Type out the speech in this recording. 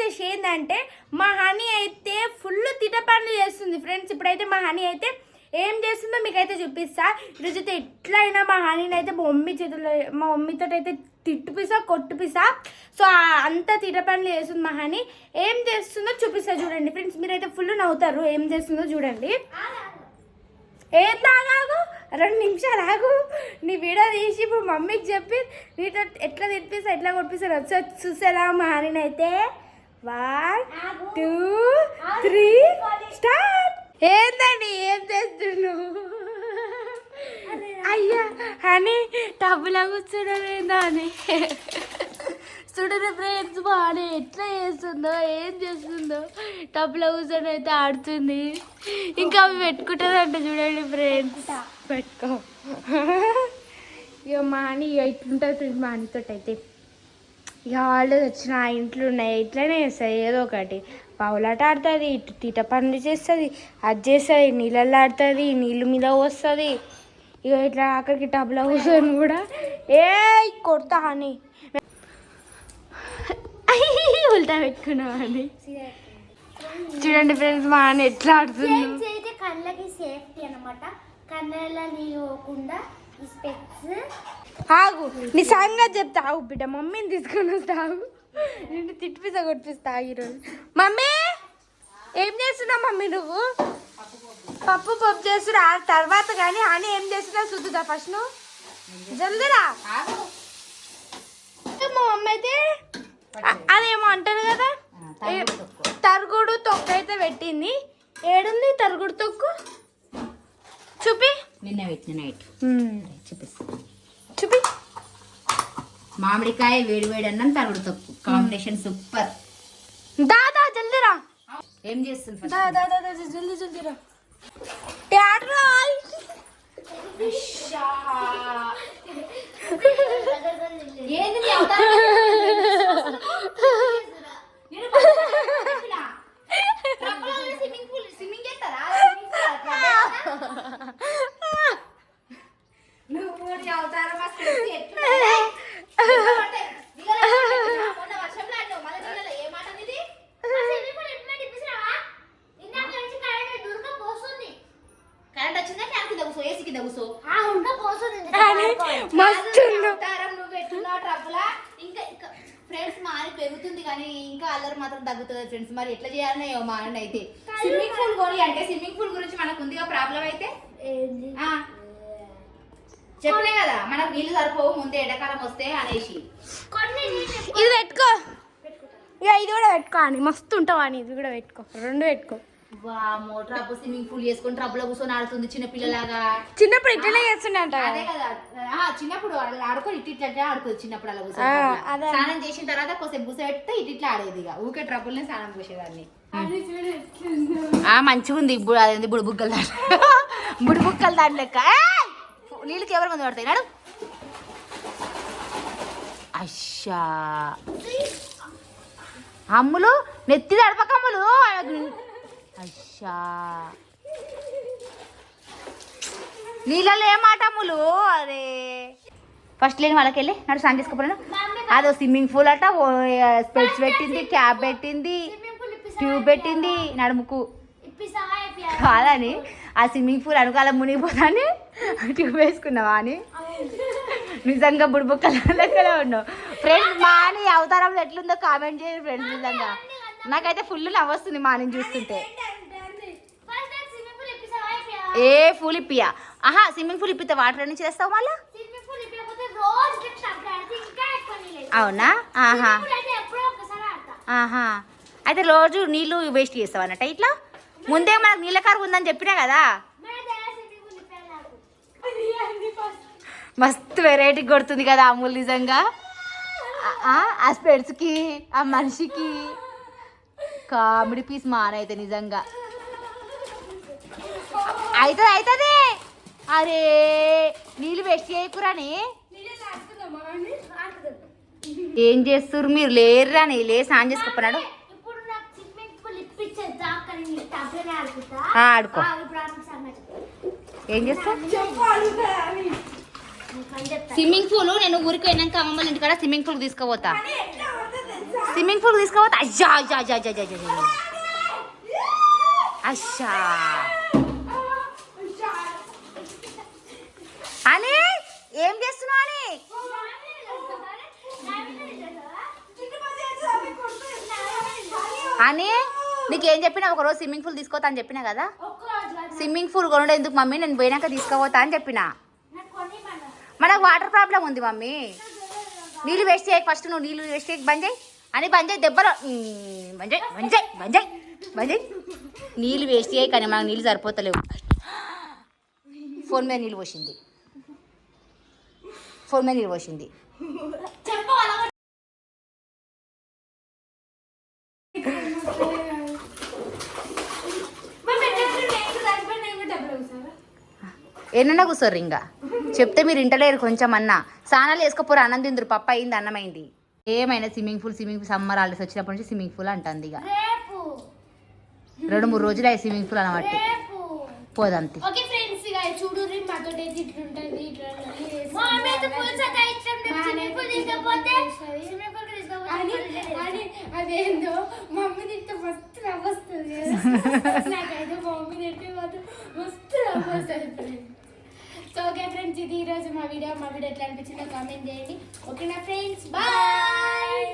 వచ్చేసి ఏంటంటే మా హనీ అయితే ఫుల్ తిట పనులు చేస్తుంది ఫ్రెండ్స్. ఇప్పుడైతే మా హనీ అయితే ఏం చేస్తుందో మీకైతే చూపిస్తా. ఈరోజు అయితే ఎట్లయినా మా హనీని అయితే మా మమ్మీతో అయితే తిట్టుపిసా కొట్టుపిసా. సో అంత తిట పనులు చేస్తుంది మా హనీ. ఏం చేస్తుందో చూపిస్తా చూడండి ఫ్రెండ్స్. మీరైతే ఫుల్ నవ్వుతారు. ఏం చేస్తుందో చూడండి. ఏం తాగాగు 2 నిమిషాలు ఆగు. నీ వీడియో తీసి ఇప్పుడు మమ్మీకి చెప్పి నీతో ఎట్లా తినిపిస్తా ఎట్లా కొట్టిపిస్తాను వచ్చి చూసేలా మా హనీని అయితే. 1 2 3 స్టార్ట్. ఏందండి ఏం చేస్తున్నావు? అయ్యా హనీ టబ్బులా కూర్చోడమేందా అని చూడండి ఫ్రెండ్స్. బాగానే ఎట్లా చేస్తుందో ఏం చేస్తుందో. టబ్లో కూర్చొని అయితే ఆడుతుంది. ఇంకా అవి పెట్టుకుంటుందంట చూడండి ఫ్రెండ్స్. పెట్టుకో ఇక మా అని ఇక ఇట్లుంటుంది ఫ్రెండ్స్. మా అనితో అయితే ఇక హాలిడేస్ వచ్చిన ఆ ఇంట్లో ఉన్నాయి ఇట్లనే చేస్తుంది ఏదో ఒకటి. పావులాట ఆడుతుంది, ఇటు తీట పనులు చేస్తుంది, అది చేస్తుంది, నీళ్ళల్లో ఆడుతుంది, నీళ్ళు మీద వస్తుంది. ఇక ఇట్లా అక్కడికి టబ్లో కూర్చొని కూడా ఏ కొడతా అని ఉల్టా పెట్టుకున్నావు అని. చూడండి ఫ్రెండ్స్ మా అని ఎట్లా ఆడుతుంది. కళ్ళకి సేఫ్టీ అనమాట. కళ్ళలో నీళ్ళు పోకుండా ఆగు నీ సంగతి చెప్తా. ఆగు బిడ్డ మమ్మీని తీసుకొని వస్తావు. నిన్ను తిట్టిపిస్తా కొట్టిపిస్తా ఈరోజు. మమ్మీ ఏం చేస్తున్నావు మమ్మీ? నువ్వు పప్పు చేస్తున్నా తర్వాత కానీ అని ఏం చేస్తున్నా చూద్దా ఫస్ట్. నువ్వు జల్దిరా. మా మమ్మీ అయితే అదేమో అంటారు కదా తరుగుడు తొక్కు అయితే పెట్టింది. ఏడుంది తరుగుడు తొక్కు? చూపి. నిన్న పెట్టిన నైట్ చూపిస్తా. చూపి. మామిడికాయ వేడి వేడి అన్నం తరుగుడు తొక్కు కాంబినేషన్ సూపర్. దాదా జల్దిరా. ఏం చేస్తుంది? జల్దీ జల్దీరా. ఫ్రెండ్స్ మాని పెరుగుతుంది కానీ ఇంకా అల్లరి మాత్రం తగ్గుతుంది ఫ్రెండ్స్. మరి ఎట్లా చేయాలనే మానండి అయితే. స్విమ్మింగ్ పూల్ కొని అంటే స్విమ్మింగ్ పూల్ గురించి మనకు ఉందిగా ప్రాబ్లం అయితే చెప్పలే కదా మనకు నీళ్ళు సరిపోవు ముందే ఎండాకాలం వస్తే అనేసి. ఇది పెట్టుకో. ఇక ఇది కూడా పెట్టుకో అని మస్తు ఉంటావు అని. ఇది కూడా పెట్టుకో. 2 పెట్టుకో. వామో ట్రబ్ స్విమ్మింగ్ పూల్ చేసుకొని ట్రబ్లో కూర్చొని ఆడుతుంది చిన్నపిల్లలాగా. చిన్నప్పుడు ఇట్లనే చేస్తుందంట. అదే కదా చిన్నప్పుడు ఆడుకొని ఇట్లా ఆడుకోదు. చిన్నప్పుడు అలా కూర్చొని స్నానం చేసిన తర్వాత కొంచెం కూర్చోబెడితే ఇట్లా ఆడేది. ఇక ఊకే ట్రబుల్నే స్నానం చేసేదాన్ని. మంచిగా ఉంది. ఇప్పుడు అదేంది బుడిబుక్కల దాంట్లో బుడిబుక్కల దాంట్లో లెక్క నీళ్ళకి ఎవరి మంది పడతాయి నాడు. అయ్యా అమ్ములు నెత్తి దడపకమ్ములు. అయ్యా నీళ్ళలో ఏమాట అమ్ములు. అరే ఫస్ట్ లేని వాళ్ళకి వెళ్ళి నడు స్నానం చేసుకోపోయాను. అదో స్విమ్మింగ్ పూల్ అట. స్పెట్స్ పెట్టింది, క్యాప్ పెట్టింది, ట్యూబ్ పెట్టింది నడుముకు కాదని. ఆ స్విమ్మింగ్ పూల్ అనుకాల మునిగిపోతాని ట్యూబ్ వేసుకున్నావా అని. నిజంగా బుడిబుక్కల లెక్కనే ఉన్నావు ఫ్రెండ్స్. మా అని అవతారంలో ఎట్లుందో కామెంట్ చేయండి ఫ్రెండ్స్. నిజంగా నాకైతే ఫుల్ నవ్వొస్తుంది మా అని చూస్తుంటే. ఏ పూల్ ఇప్పియా? ఆహా స్విమ్మింగ్ పూల్ ఇప్పితే వాటర్ అని చేస్తావు మళ్ళా? అవునా? ఆహా ఆహా అయితే రోజు నీళ్ళు వేస్ట్ చేస్తావు అన్నట్ట. ఇట్లా ముందే మనకు నీళ్ళ కారు ఉందని చెప్పినా కదా. మస్తు వెరైటీ కొడుతుంది కదా అమూల్ నిజంగా. ఆ స్పెట్స్కి ఆ మనిషికి కామెడీ పీస్ మానైతే నిజంగా. అవుతుంది. అరే నీళ్ళు వేస్ట్ చేయకురాని. ఏం చేస్తుర్రు మీరు? లేరురాని లే స్నానం చేసుకోపోనాడు. ఆడుకో. ఏం చేస్తా? స్విమ్మింగ్ పూల్ నేను ఊరికి పోయినాక అమ్మమ్మ ఇంటికాడ స్విమ్మింగ్ పూల్ తీసుకుపోతా. స్విమ్మింగ్ పూల్ తీసుకోవద్దు. అయ్యా అయ్యా అయ్యా అయ్యా అయ్యా అయ్యా. అయ్యా అని ఏం చేస్తున్నావు అని? అని నీకేం చెప్పినా ఒకరోజు స్విమ్మింగ్ పూల్ తీసుకోతా అని చెప్పినా కదా. స్విమ్మింగ్ పూల్ కొనడం ఎందుకు మమ్మీ, నేను పోయినాక తీసుకోపోతా అని చెప్పినా. మనకు వాటర్ ప్రాబ్లం ఉంది మమ్మీ. నీళ్ళు వేస్ట్ చేయక ఫస్ట్, నువ్వు నీళ్ళు వేస్ట్ చేయక బంద్ చేయి అని. బంద్ చేయి దెబ్బలో బంద్ చేయి బంద్ చేయి బంద్ చేయి బంద్ చేయి. నీళ్ళు వేస్ట్ చేయి కానీ మనకు నీళ్ళు సరిపోతలేవు. ఫోన్ మీద నీళ్ళు పోసింది, ఫోన్ మీద నీళ్ళు పోసింది. ఎన్నన్నా కూర్చోరు ఇంకా చెప్తే మీరు ఇంటలేరు కొంచెం అన్నా. స్నానాలు వేసుకోపోరు, అన్నం తిందురు, పప్పు అయింది, అన్నం అయింది. ఏమైనా స్విమ్మింగ్ పూల్ సమ్మర్ హాలిడేస్ వచ్చినప్పటి నుంచి స్విమ్మింగ్ పూల్ అంటుంది. ఇక 2-3 రోజులు అయ్యి స్విమ్మింగ్ పూల్ అనబట్టి పోదంతే. అదేందో మమ్మీ తింటే మస్తు నవ్వొస్తుంది. నాకైతే మమ్మీ తింటే మాత్రం మస్తు నవ్వొస్తుంది. సో ఓకే ఫ్రెండ్స్, ఇది ఈరోజు మా వీడియో ఎట్లా అనిపించిందో కామెంట్ చేయండి. ఓకేనా ఫ్రెండ్స్, బాయ్.